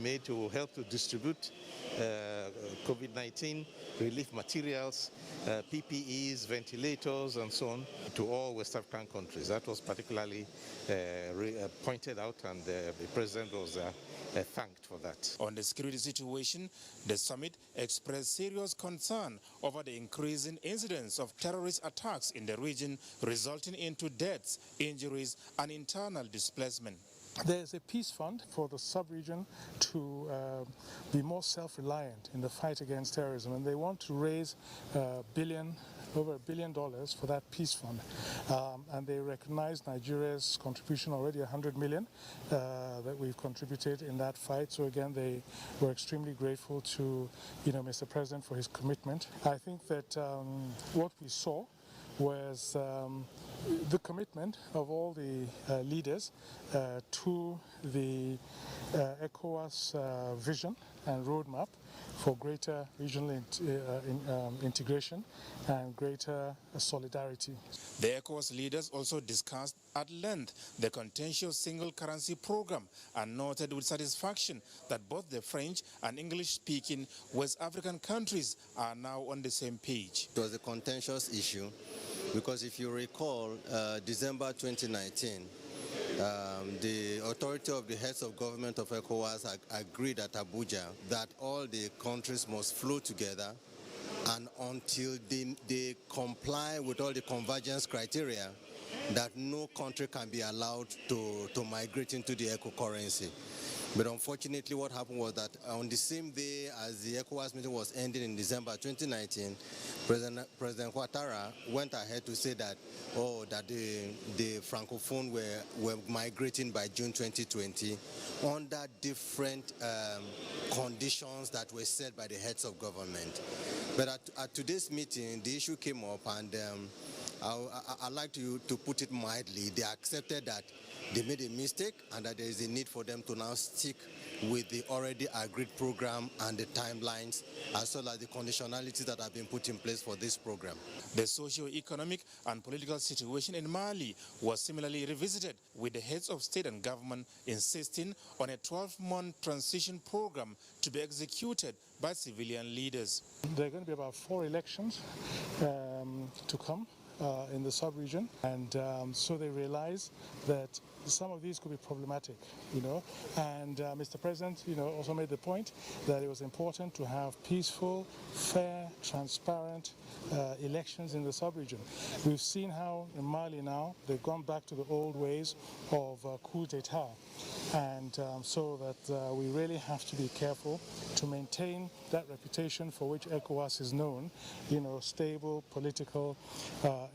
made to help to distribute COVID-19 relief materials, PPEs, ventilators, and so on to all West African countries. That was particularly pointed out, and the President was thanked for that. On the security situation, the summit expressed serious concern over the increasing incidence of terrorist attacks in the region, resulting into deaths, injuries, and internal displacement. There's a peace fund for the sub-region to be more self-reliant in the fight against terrorism, and they want to raise over $1 billion for that peace fund. And they recognize Nigeria's contribution already, 100 million that we've contributed in that fight. So again, they were extremely grateful to, Mr. President for his commitment. I think that what we saw was the commitment of all the leaders to the ECOWAS vision and roadmap for greater regional integration and greater solidarity. The ECOWAS leaders also discussed at length the contentious single currency program and noted with satisfaction that both the French and English-speaking West African countries are now on the same page. It was a contentious issue because if you recall, December 2019, the authority of the heads of government of ECOWAS agreed at Abuja that all the countries must flow together, and until they comply with all the convergence criteria, that no country can be allowed to migrate into the ECO currency. But unfortunately, what happened was that on the same day as the ECOWAS meeting was ending in December 2019, President Ouattara went ahead to say that, the Francophone were migrating by June 2020 under different conditions that were set by the heads of government. But at today's meeting, the issue came up, and I'd like to put it mildly. They accepted that they made a mistake and that there is a need for them to now stick with the already agreed program and the timelines, as well as the conditionalities that have been put in place for this program. The socio-economic and political situation in Mali was similarly revisited, with the heads of state and government insisting on a 12-month transition program to be executed by civilian leaders. There are going to be about 4 elections to come in the sub-region, and so they realize that some of these could be problematic, and Mr. President, also made the point that it was important to have peaceful, fair, transparent elections in the sub-region. We've seen how in Mali now they've gone back to the old ways of coup d'etat, and so that we really have to be careful to maintain that reputation for which ECOWAS is known, stable political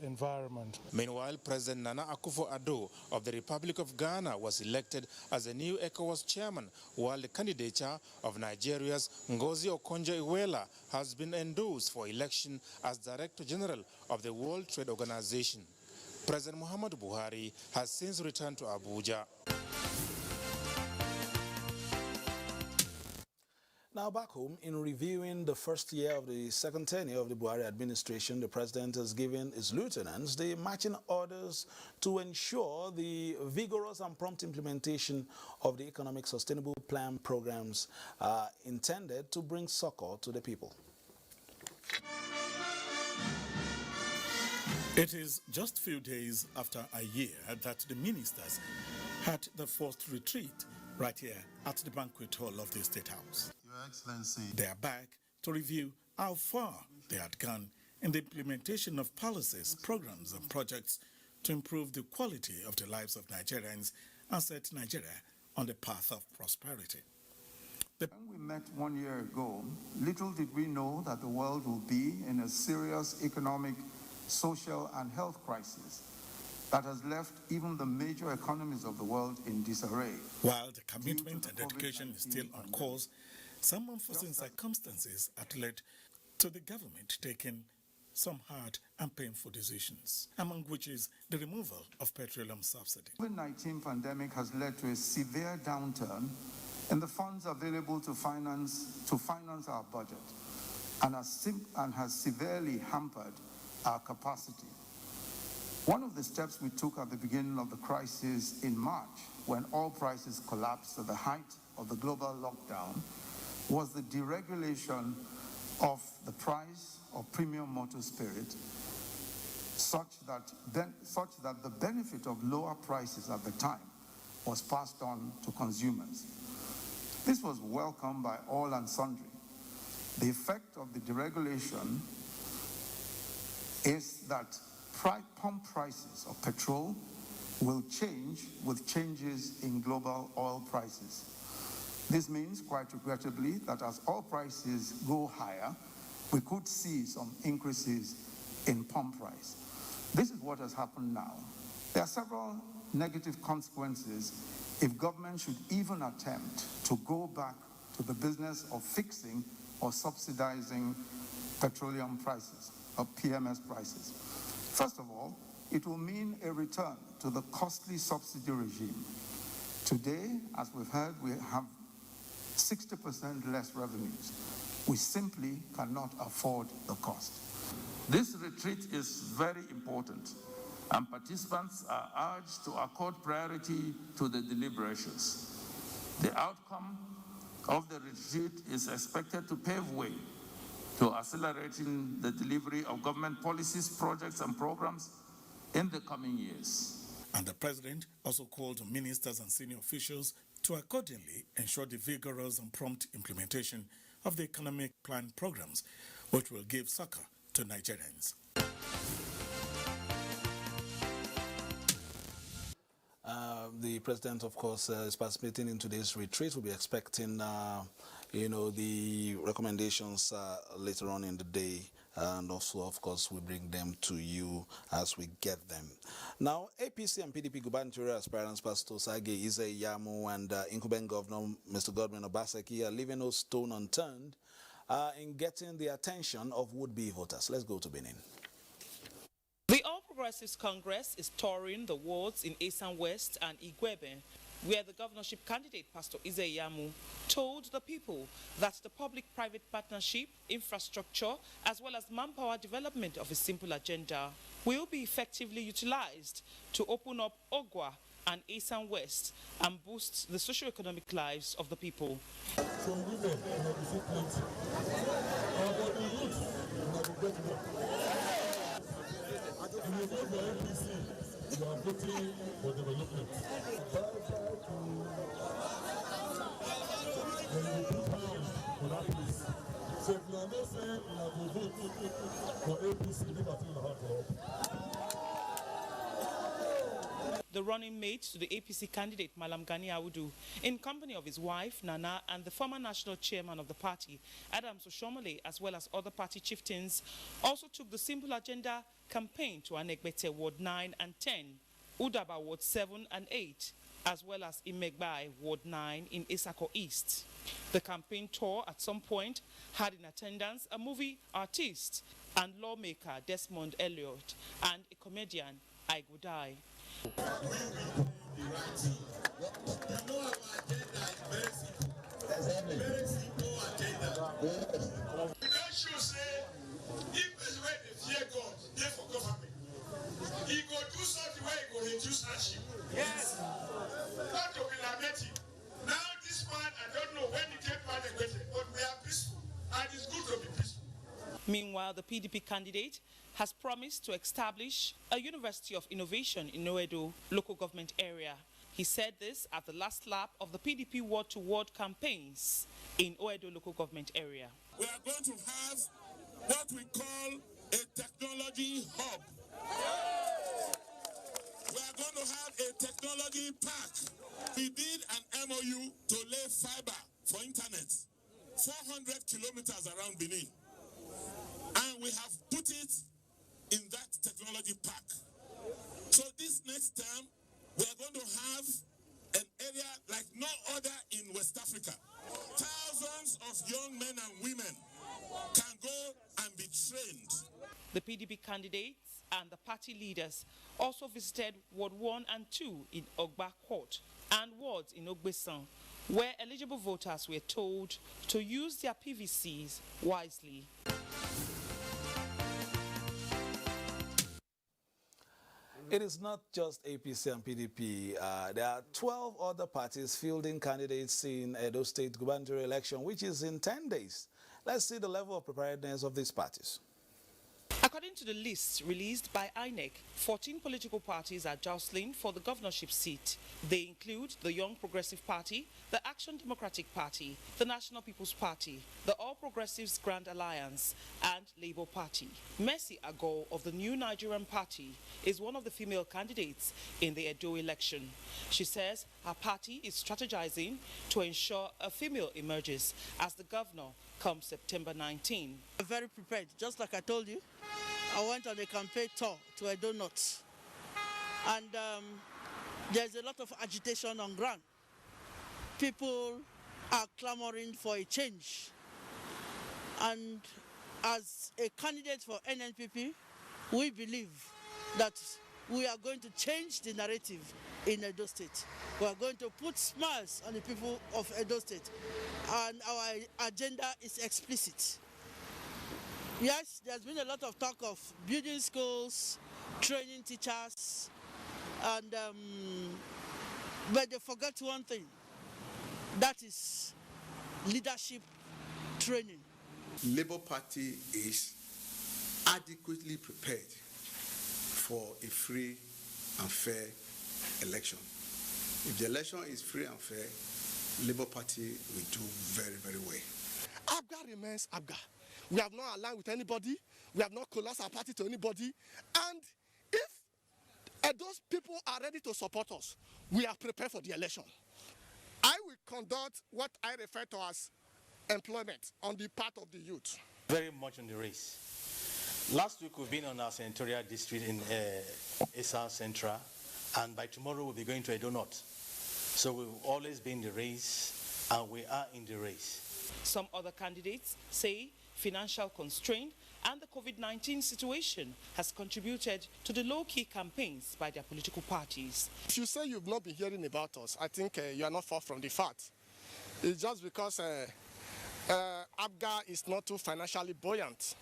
environment. Meanwhile, President Nana Akufo-Addo of the Republic of Ghana was elected as a new ECOWAS chairman, while the candidature of Nigeria's Ngozi Okonjo-Iweala has been endorsed for election as Director General of the World Trade Organization. President Muhammadu Buhari has since returned to Abuja. Now back home, in reviewing the first year of the second tenure of the Buhari administration, the president has given his lieutenants the marching orders to ensure the vigorous and prompt implementation of the economic sustainable plan programs intended to bring succor to the people. It is just a few days after a year that the ministers had the first retreat right here at the banquet hall of the State House. Your Excellency. They are back to review how far they had gone in the implementation of policies, programs and projects to improve the quality of the lives of Nigerians and set Nigeria on the path of prosperity. When we met 1 year ago, little did we know that the world will be in a serious economic, social and health crisis that has left even the major economies of the world in disarray. While the commitment and dedication is still on course, some unforeseen circumstances had led to the government taking some hard and painful decisions, among which is the removal of petroleum subsidy. The COVID-19 pandemic has led to a severe downturn in the funds available to finance our budget and has severely hampered our capacity. One of the steps we took at the beginning of the crisis in March, when oil prices collapsed at the height of the global lockdown, was the deregulation of the price of premium motor spirit such that the benefit of lower prices at the time was passed on to consumers. This was welcomed by all and sundry. The effect of the deregulation is that pump prices of petrol will change with changes in global oil prices. This means, quite regrettably, that as oil prices go higher, we could see some increases in pump price. This is what has happened now. There are several negative consequences if government should even attempt to go back to the business of fixing or subsidizing petroleum prices, or PMS prices. First of all, it will mean a return to the costly subsidy regime. Today, as we've heard, we have 60% less revenues. We simply cannot afford the cost. This retreat is very important, and participants are urged to accord priority to the deliberations. The outcome of the retreat is expected to pave way to accelerating the delivery of government policies, projects, and programs in the coming years. And the president also called on ministers and senior officials to accordingly ensure the vigorous and prompt implementation of the economic plan programs, which will give succor to Nigerians. The president, of course, is participating in today's retreat. We'll be expecting, the recommendations later on in the day. And also, of course, we bring them to you as we get them. Now, APC and PDP gubernatorial aspirants Pastor Sage Ize-Iyamu and incumbent Governor Mr. Godwin Obaseki are leaving no stone unturned in getting the attention of would-be voters. Let's go to Benin. The All Progressives Congress is touring the wards in Esan West and Igwebe, where the governorship candidate, Pastor Ize-Iyamu, told the people that the public-private partnership, infrastructure, as well as manpower development of a simple agenda will be effectively utilized to open up Ogwa and Esan West and boost the socio-economic lives of the people. From women, if you vote for APC, you are voting for development. When you put hands for that place. So if you are not saying you are going to vote for APC, leave at your heart. The running mate to the APC candidate, Malam Gani Audu, in company of his wife, Nana, and the former national chairman of the party, Adams Oshomole, as well as other party chieftains, also took the simple agenda campaign to Anegbete Ward 9 and 10, Udaba Ward 7 and 8, as well as Imegbai Ward 9 in Isako East. The campaign tour at some point had in attendance a movie artist and lawmaker Desmond Elliott and a comedian, Igudai. We will do the right thing. You know our agenda is very simple. Very simple agenda. That should say, if it's where they fear God, they for government. He go do something where he go reduce hardship. Yes. Not to be lamenting. Now this man, I don't know when he came back and waited, but we are peaceful. And it's good to be peaceful. Meanwhile, the PDP candidate has promised to establish a University of Innovation in Oedo local government area. He said this at the last lap of the PDP ward-to-ward campaigns in Oedo local government area. We are going to have what we call a technology hub. We are going to have a technology park. We did an MOU to lay fiber for internet, 400 kilometers around Benin. And we have put it in that technology park. So this next term, we are going to have an area like no other in West Africa. Thousands of young men and women can go and be trained. The PDP candidates and the party leaders also visited Ward 1 and 2 in Ogba Court and wards in Ogbesan, where eligible voters were told to use their PVCs wisely. It is not just APC and PDP. There are 12 other parties fielding candidates in Edo State gubernatorial election, which is in 10 days. Let's see the level of preparedness of these parties. According to the list released by INEC, 14 political parties are jostling for the governorship seat. They include the Young Progressive Party, the Action Democratic Party, the National People's Party, the All Progressives Grand Alliance, and Labour Party. Mercy Agor of the New Nigerian Party is one of the female candidates in the Edo election. She says her party is strategizing to ensure a female emerges as the governor come September 19. I'm very prepared. Just like I told you, I went on a campaign tour to Edo North. And there's a lot of agitation on ground. People are clamoring for a change. And as a candidate for NNPP, we believe that we are going to change the narrative in Edo State. We are going to put smiles on the people of Edo State. And our agenda is explicit. Yes, there's been a lot of talk of building schools, training teachers, and but they forgot one thing. That is leadership training. Labour Party is adequately prepared for a free and fair election. If the election is free and fair, Labour Party will do very, very well. Abga remains Abga. We have not aligned with anybody. We have not collapsed our party to anybody. And if those people are ready to support us, we are prepared for the election. I will conduct what I refer to as employment on the part of the youth. Very much in the race. Last week we've been on our senatorial district in Esa Central, and by tomorrow we'll be going to Edo North. So we've always been in the race, and we are in the race. Some other candidates say financial constraint and the COVID-19 situation has contributed to the low-key campaigns by their political parties. If you say you've not been hearing about us, I think you are not far from the fact. It's just because ABGA is not too financially buoyant,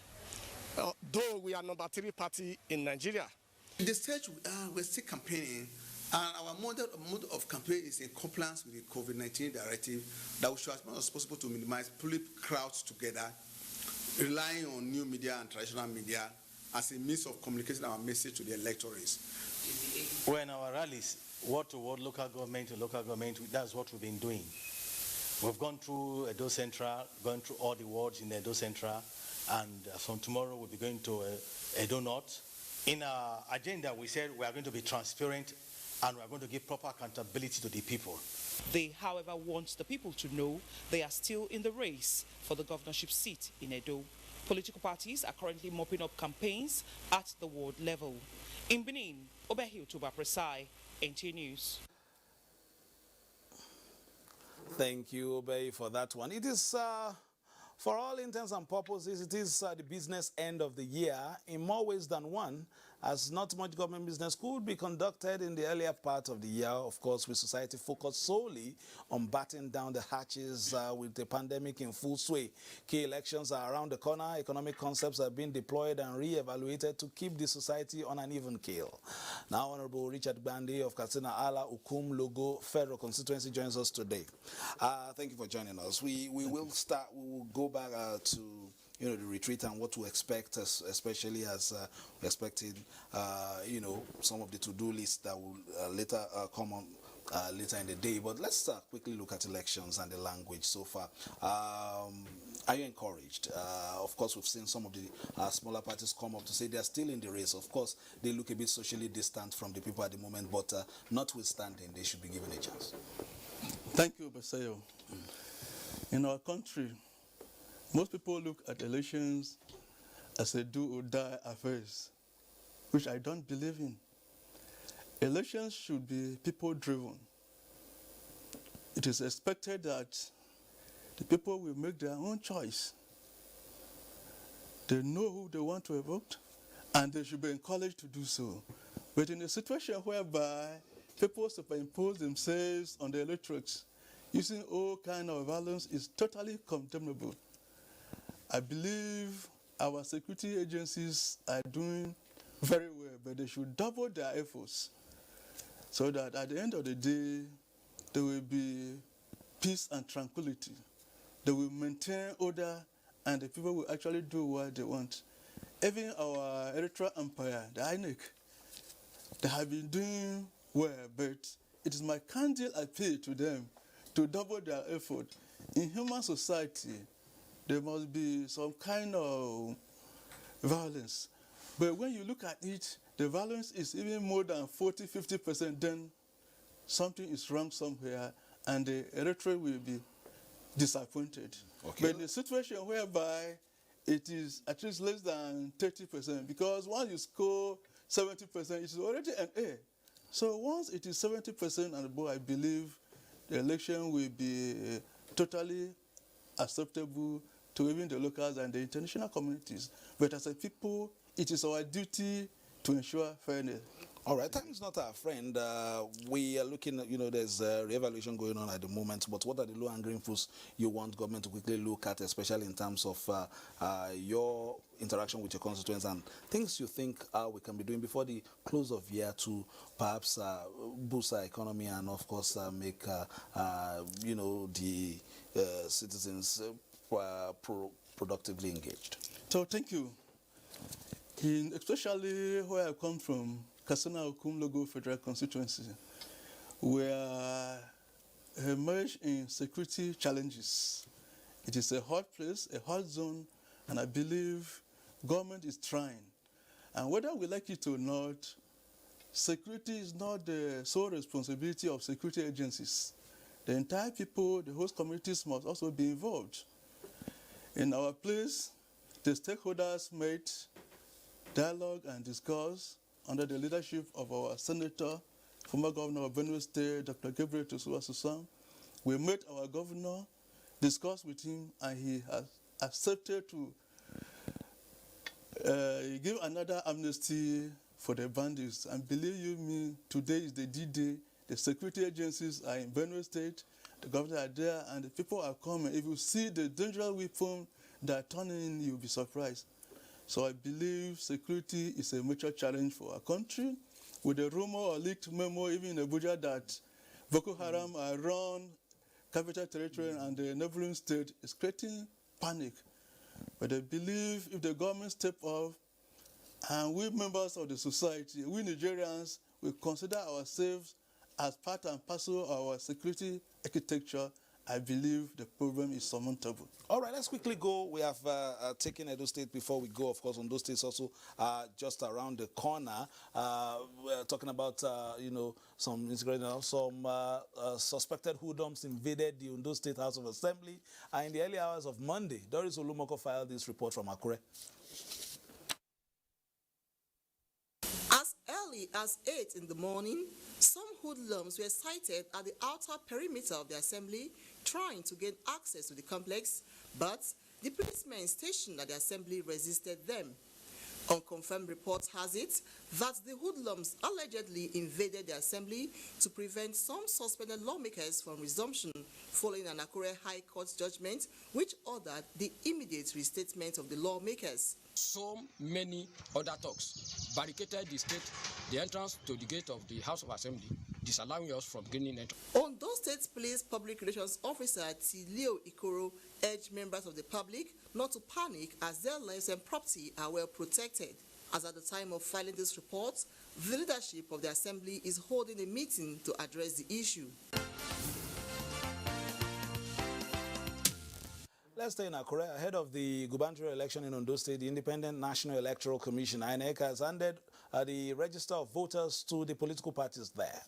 though we are number 3 party in Nigeria. In the stage we're still campaigning, and our mode of campaign is in compliance with the COVID-19 directive that we should, as much as possible, to minimize pulling crowds together, relying on new media and traditional media as a means of communicating our message to the electorates. When our rallies, word to word, local government to local government, that's what we've been doing. We've gone through Edo Central, gone through all the wards in Edo Central, and from tomorrow we'll be going to Edo North. In our agenda, we said we are going to be transparent and we are going to give proper accountability to the people. They, however, want the people to know they are still in the race for the governorship seat in Edo. Political parties are currently mopping up campaigns at the ward level. In Benin, Obehi Otuba Presai, NTA News. Thank you, Obey, for that one. It is, for all intents and purposes, it is the business end of the year in more ways than one, as not much government business could be conducted in the earlier part of the year, of course, with society focused solely on batting down the hatches with the pandemic in full sway. Key elections are around the corner. Economic concepts are being deployed and re-evaluated to keep the society on an even keel. Now, Honorable Richard Bandi of Katsina Ala Ukum Logo Federal Constituency joins us today. Thank you for joining us. We will go back to the retreat and what to expect, especially as expecting, some of the to-do lists that will later come on later in the day. But let's quickly look at elections and the language so far. Are you encouraged? Of course, we've seen some of the smaller parties come up to say they're still in the race. Of course, they look a bit socially distant from the people at the moment, but notwithstanding, they should be given a chance. Thank you, Basayo. In our country, most people look at elections as a do-or-die affairs, which I don't believe in. Elections should be people-driven. It is expected that the people will make their own choice. They know who they want to vote, and they should be encouraged to do so. But in a situation whereby people superimpose themselves on the electorates, using all kinds of violence is totally condemnable. I believe our security agencies are doing very well, but they should double their efforts so that at the end of the day, there will be peace and tranquility. They will maintain order and the people will actually do what they want. Even our Eritrea Empire, the INEC, they have been doing well, but it is my candid appeal to them to double their effort. In human society, there must be some kind of violence. But when you look at it, the violence is even more than 40–50%, then something is wrong somewhere and the Eritrea will be disappointed. Okay. But the situation whereby it is at least less than 30%, because once you score 70%, it is already an A. So once it is 70% and above, I believe the election will be totally acceptable to even the locals and the international communities. But as a people, it is our duty to ensure fairness. All right, time is not our friend. We are looking at, there's a re-evaluation going on at the moment, but what are the low-hanging fruits you want government to quickly look at, especially in terms of your interaction with your constituents and things you think we can be doing before the close of year to perhaps boost our economy and, of course, make, the citizens productively engaged? So thank you. Especially where I come from, Kasana Okum Logo Federal Constituency, we are emerged in security challenges. It is a hot place, a hot zone, and I believe government is trying. And whether we like it or not, security is not the sole responsibility of security agencies. The entire people, the host communities must also be involved. In our place, the stakeholders met, dialogue and discuss under the leadership of our Senator, former Governor of Benue State, Dr. Gabriel Tosuwa Susam. We met our governor, discussed with him, and he has accepted to give another amnesty for the bandits. And believe you me, today is the D-Day. The security agencies are in Benue State, the governors are there, and the people are coming. If you see the dangerous weapon that are turning, you'll be surprised. So I believe security is a major challenge for our country. With the rumor or leaked memo, even in Abuja, that Boko Haram are around Capital Territory and the neighboring state, is creating panic. But I believe if the government step up and we members of the society, we Nigerians, will consider ourselves as part and parcel of our security architecture, I believe the problem is surmountable. All right, let's quickly go. We have taken Edo State before we go. Of course, Ondo State is also just around the corner. We're talking about, some suspected hoodlums invaded the Ondo State House of Assembly. In the early hours of Monday, Doris Olumoko filed this report from Akure. As 8 in the morning, some hoodlums were sighted at the outer perimeter of the assembly trying to gain access to the complex, but the policemen stationed at the assembly resisted them. Unconfirmed reports has it that the hoodlums allegedly invaded the assembly to prevent some suspended lawmakers from resumption following an Akure High Court judgment which ordered the immediate restatement of the lawmakers. So many other talks barricaded the entrance to the gate of the House of Assembly, disallowing us from gaining entry. Ondo State Police Public Relations Officer Tilio Ikoro urged members of the public not to panic as their lives and property are well protected. As at the time of filing this report, the leadership of the Assembly is holding a meeting to address the issue. Let's stay in Akure. Ahead of the gubernatorial election in Ondo State, the Independent National Electoral Commission, INEC, has handed the register of voters to the political parties there.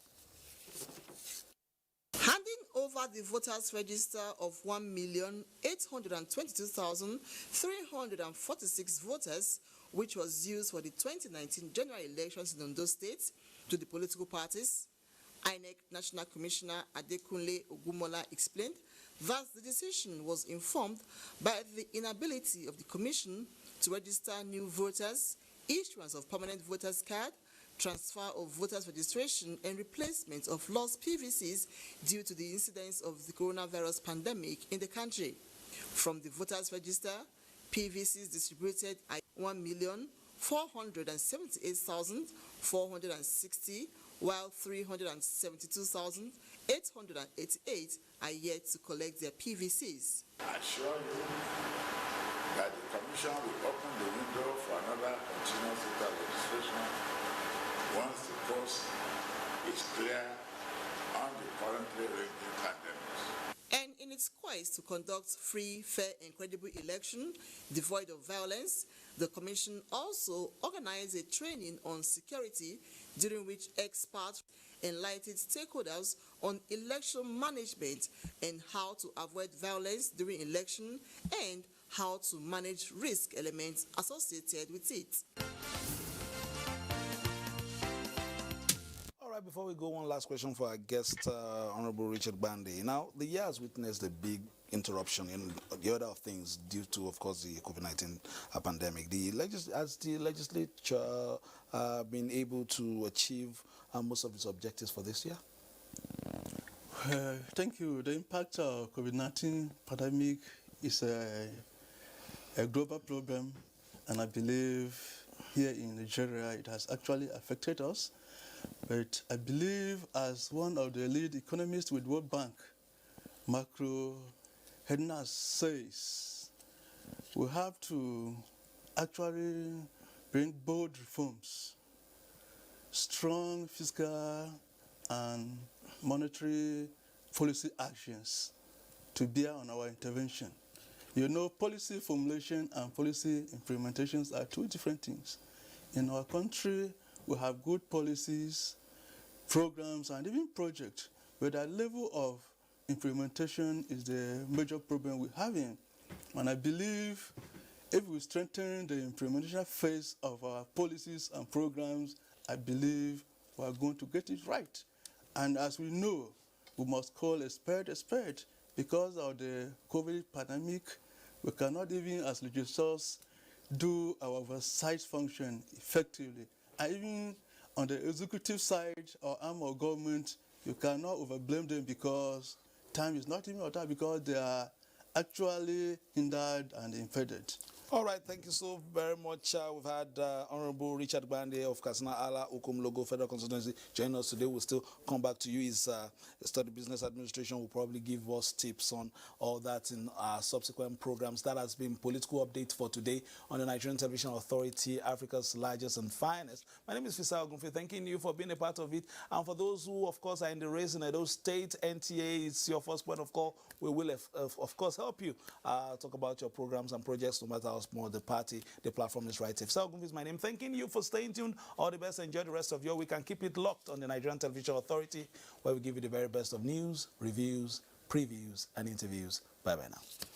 Handing over the voters' register of 1,822,346 voters, which was used for the 2019 general elections in Ondo State, to the political parties, INEC National Commissioner Adekunle Ogumola explained that the decision was informed by the inability of the Commission to register new voters, issuance of permanent voters card, transfer of voters registration and replacement of lost PVCs due to the incidence of the coronavirus pandemic in the country. From the voters register, PVCs distributed at 1,143,000 478,460, while 372,888 are yet to collect their PVCs. I assure you that the Commission will open the window for another continuous registration once the course is clear on the currently raging pandemic. And in its quest to conduct free, fair, and credible election devoid of violence, the Commission also organized a training on security, during which experts enlightened stakeholders on election management and how to avoid violence during election and how to manage risk elements associated with it. All right, before we go, one last question for our guest, Honorable Richard Bande. Now, the year has witnessed a big interruption in the order of things due to, of course, the COVID-19 pandemic. Has the legislature been able to achieve most of its objectives for this year? Thank you. The impact of COVID-19 pandemic is a global problem, and I believe here in Nigeria it has actually affected us. But I believe, as one of the lead economists with World Bank, Macro Hednas says, we have to actually bring bold reforms, strong fiscal and monetary policy actions to bear on our intervention. You know, policy formulation and policy implementations are two different things. In our country, we have good policies, programs, and even projects, but the level of implementation is the major problem we're having. And I believe if we strengthen the implementation phase of our policies and programs, I believe we are going to get it right. And as we know, we must call a spade, because of the COVID pandemic. We cannot even, as legislators, do our oversight function effectively. And even on the executive side or arm of government, you cannot overblame them because time is not even on time, because they are actually hindered and impeded. All right, thank you so very much. We've had Honorable Richard Bande of Katsina Ala Ukum Logo Federal Constituency join us today. We'll still come back to you. His study business administration will probably give us tips on all that in our subsequent programs. That has been Political Update for today on the Nigerian Television Authority, Africa's largest and finest. My name is Fisa Ogunfe, thanking you for being a part of it. And for those who, of course, are in the race in Edo State, NTA is your first point of call. We will, of course, help you talk about your programs and projects, no matter how small the party, the platform is right. Fisa Ogunfe is my name. Thanking you for staying tuned. All the best. Enjoy the rest of your week and keep it locked on the Nigerian Television Authority, where we give you the very best of news, reviews, previews, and interviews. Bye-bye now.